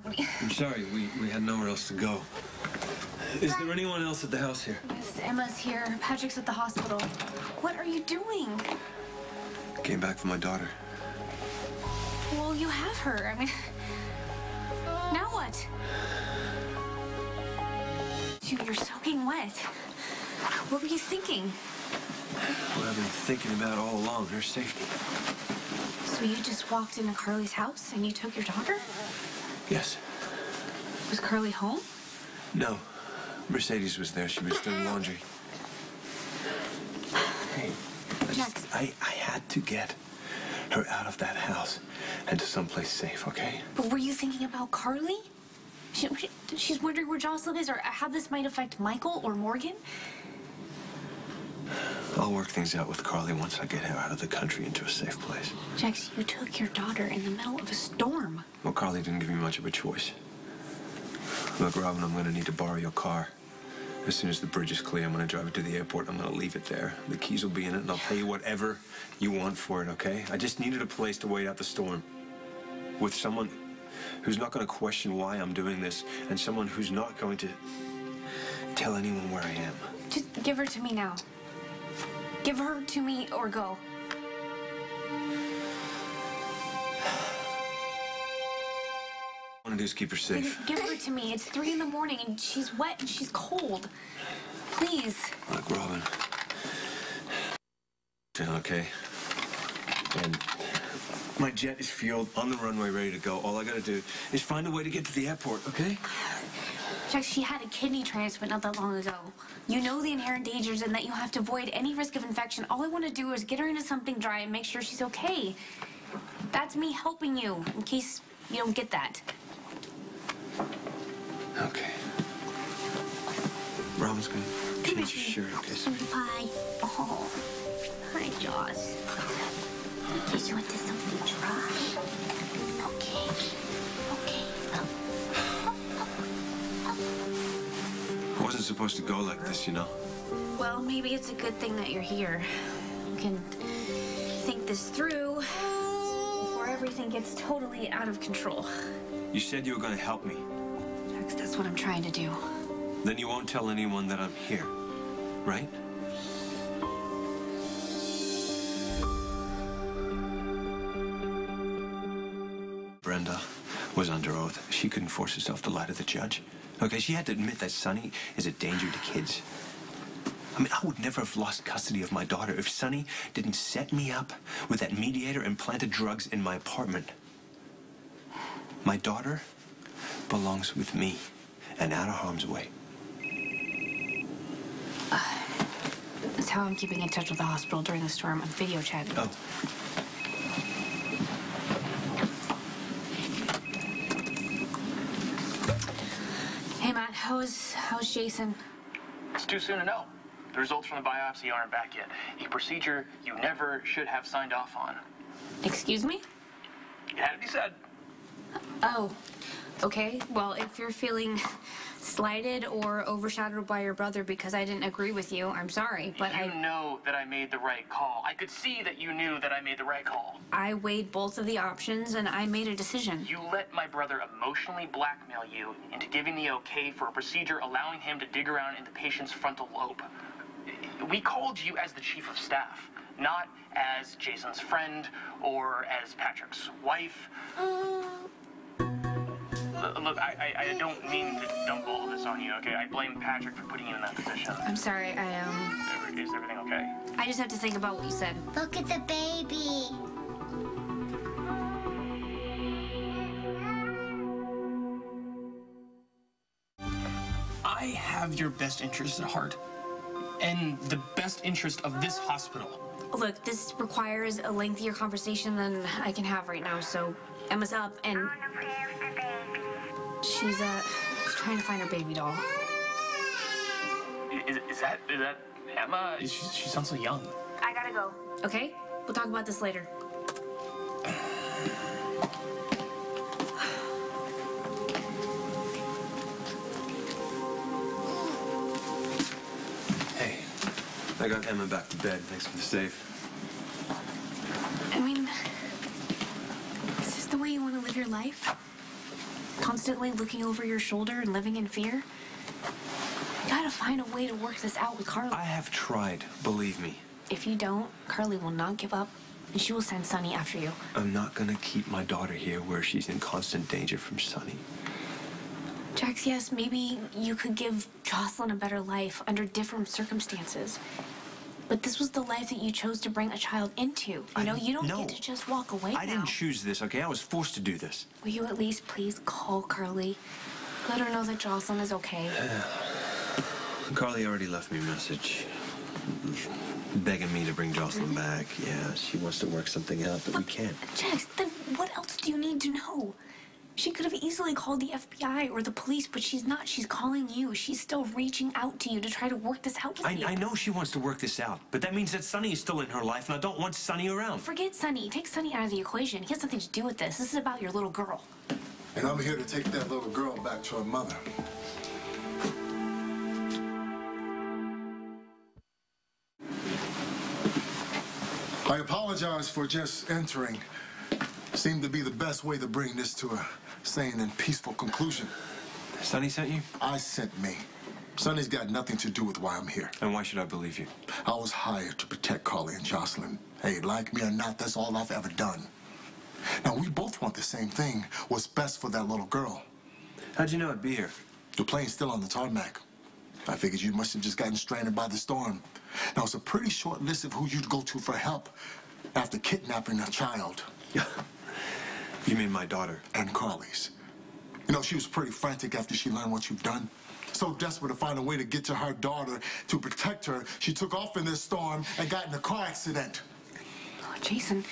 I'm sorry, we had nowhere else to go. Is there anyone else at the house here? Yes, Emma's here. Patrick's at the hospital. What are you doing? Came back for my daughter. Well, you have her. I mean, now what? You're soaking wet. What were you thinking? What I've been thinking about all along, her safety. So you just walked into Carly's house and you took your daughter? Yes. Was Carly home? No. Mercedes was there. She was doing laundry. Hey, I had to get her out of that house and to someplace safe, okay? But were you thinking about Carly? She's wondering where Jocelyn is or how this might affect Michael or Morgan? I'll work things out with Carly once I get her out of the country into a safe place. Jax, you took your daughter in the middle of a storm. Well, Carly didn't give me much of a choice. Look, Robin, I'm going to need to borrow your car. As soon as the bridge is clear, I'm going to drive it to the airport. I'm going to leave it there. The keys will be in it, and I'll pay you whatever you want for it, okay? I just needed a place to wait out the storm. With someone who's not going to question why I'm doing this, and someone who's not going to tell anyone where I am. Just give her to me now. Give her to me or go. All I want to do is keep her safe. Give her to me. It's 3 in the morning and she's wet and she's cold. Please. Look, Robin. Okay. And my jet is fueled on the runway, ready to go. All I gotta do is find a way to get to the airport, okay? Jack, she had a kidney transplant not that long ago. You know the inherent dangers and that you have to avoid any risk of infection. All I want to do is get her into something dry and make sure she's okay. That's me helping you, in case you don't get that. Okay. Robin's gonna change your shirt, okay? So Bye. Oh, hi, Joss. Just went to something dry. Okay. Okay. I wasn't supposed to go like this, you know? Well, maybe it's a good thing that you're here. You can think this through before everything gets totally out of control. You said you were gonna help me. Jax, that's what I'm trying to do. Then you won't tell anyone that I'm here, right? Brenda was under oath. She couldn't force herself to lie to the judge. Okay, she had to admit that Sonny is a danger to kids. I mean, I would never have lost custody of my daughter if Sonny didn't set me up with that mediator and planted drugs in my apartment. My daughter belongs with me and out of harm's way. That's how I'm keeping in touch with the hospital during the storm. I'm video chatting. Oh. Hey, Matt, how's Jason? It's too soon to know. The results from the biopsy aren't back yet. A procedure you never should have signed off on. Excuse me? It had to be said. Oh, okay. Well, if you're feeling slighted or overshadowed by your brother because I didn't agree with you, I'm sorry, but You know that I made the right call. I could see that you knew that I made the right call. I weighed both of the options and I made a decision. You let my brother emotionally blackmail you into giving the okay for a procedure allowing him to dig around in the patient's frontal lobe. We called you as the chief of staff, not as Jason's friend or as Patrick's wife. Look, I don't mean to dump all of this on you, okay? I blame Patrick for putting you in that position. I'm sorry, Is everything okay? I just have to think about what you said. Look at the baby. I have your best interest at heart. And the best interest of this hospital. Look, this requires a lengthier conversation than I can have right now, so Emma's up and she's trying to find her baby doll. Is that Emma? She sounds so young. I gotta go. Okay? We'll talk about this later. Hey, I got Emma back to bed. Thanks for the save. I mean, is this the way you want to live your life? Constantly constantly looking over your shoulder and living in fear? You gotta find a way to work this out with Carly. I have tried, believe me. If you don't, Carly will not give up, and she will send Sonny after you. I'm not gonna keep my daughter here where she's in constant danger from Sonny. Jax, yes, maybe you could give Jocelyn a better life under different circumstances. But this was the life that you chose to bring a child into. You know, you don't get to just walk away now. I didn't choose this, okay? I was forced to do this. Will you at least please call Carly? Let her know that Jocelyn is okay. Carly already left me a message. Begging me to bring Jocelyn back. Yeah, she wants to work something out, but we can't. Jax, then what else do you need to know? She could have easily called the FBI or the police, but she's not. She's calling you. She's still reaching out to you to try to work this out with you. I know she wants to work this out, but that means that Sonny is still in her life, and I don't want Sonny around. Forget Sonny. Take Sonny out of the equation. He has nothing to do with this. This is about your little girl. And I'm here to take that little girl back to her mother. I apologize for just entering. Seemed to be the best way to bring this to a sane and peaceful conclusion. Sonny sent you? I sent me. Sonny's got nothing to do with why I'm here. And why should I believe you? I was hired to protect Carly and Jocelyn. Hey, like me or not, that's all I've ever done. Now, we both want the same thing. What's best for that little girl. How'd you know I'd be here? The plane's still on the tarmac. I figured you must have just gotten stranded by the storm. Now, it's a pretty short list of who you'd go to for help after kidnapping a child. You mean my daughter? And Carly's. You know, she was pretty frantic after she learned what you've done. So desperate to find a way to get to her daughter, to protect her, she took off in this storm and got in a car accident. Oh, Jason,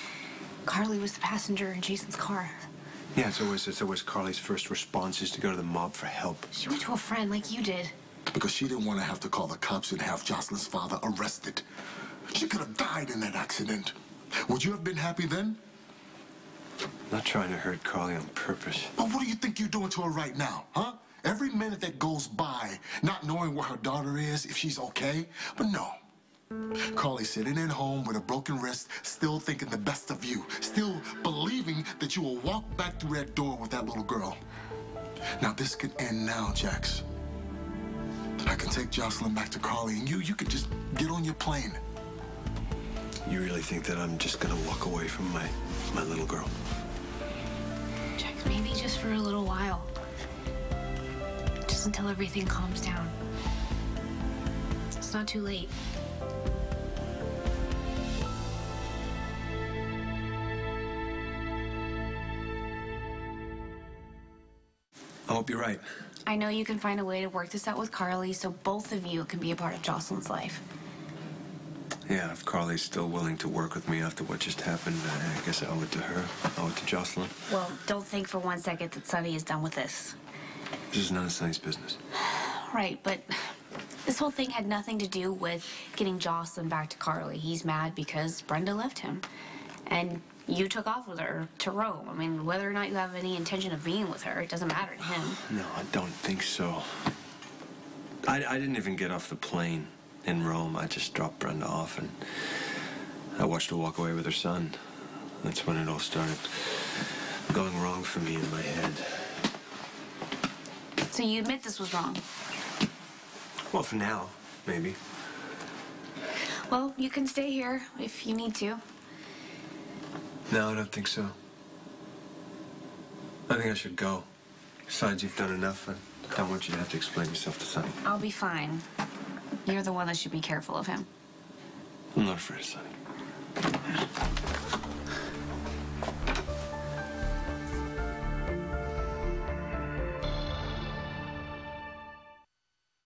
Carly was the passenger in Jason's car. Yeah, it's always Carly's first response is to go to the mob for help. She went to a friend like you did. Because she didn't want to have to call the cops and have Jocelyn's father arrested. She could have died in that accident. Would you have been happy then? Not trying to hurt Carly on purpose. But what do you think you're doing to her right now, huh? Every minute that goes by, not knowing where her daughter is, if she's okay. But no. Carly's sitting at home with a broken wrist, still thinking the best of you, still believing that you will walk back through that door with that little girl. Now, this could end now, Jax. I can take Jocelyn back to Carly, and you could just get on your plane. You really think that I'm just gonna walk away from my little girl? Jax, maybe just for a little while. Just until everything calms down. It's not too late. I hope you're right. I know you can find a way to work this out with Carly so both of you can be a part of Jocelyn's life. Yeah, if Carly's still willing to work with me after what just happened, I guess I owe it to her. I owe it to Jocelyn. Well, don't think for 1 second that Sonny is done with this. This is none of Sonny's business. Right, but this whole thing had nothing to do with getting Jocelyn back to Carly. He's mad because Brenda left him. And you took off with her to Rome. I mean, whether or not you have any intention of being with her, it doesn't matter to him. No, I don't think so. I didn't even get off the plane in Rome. I just dropped Brenda off and I watched her walk away with her son. That's when it all started going wrong for me in my head. So you admit this was wrong? Well, for now, maybe. Well, you can stay here if you need to. No, I don't think so. I think I should go. Besides, you've done enough, and I don't want you to have to explain yourself to Sonny. I'll be fine. You're the one that should be careful of him. I'm not afraid of Sonny.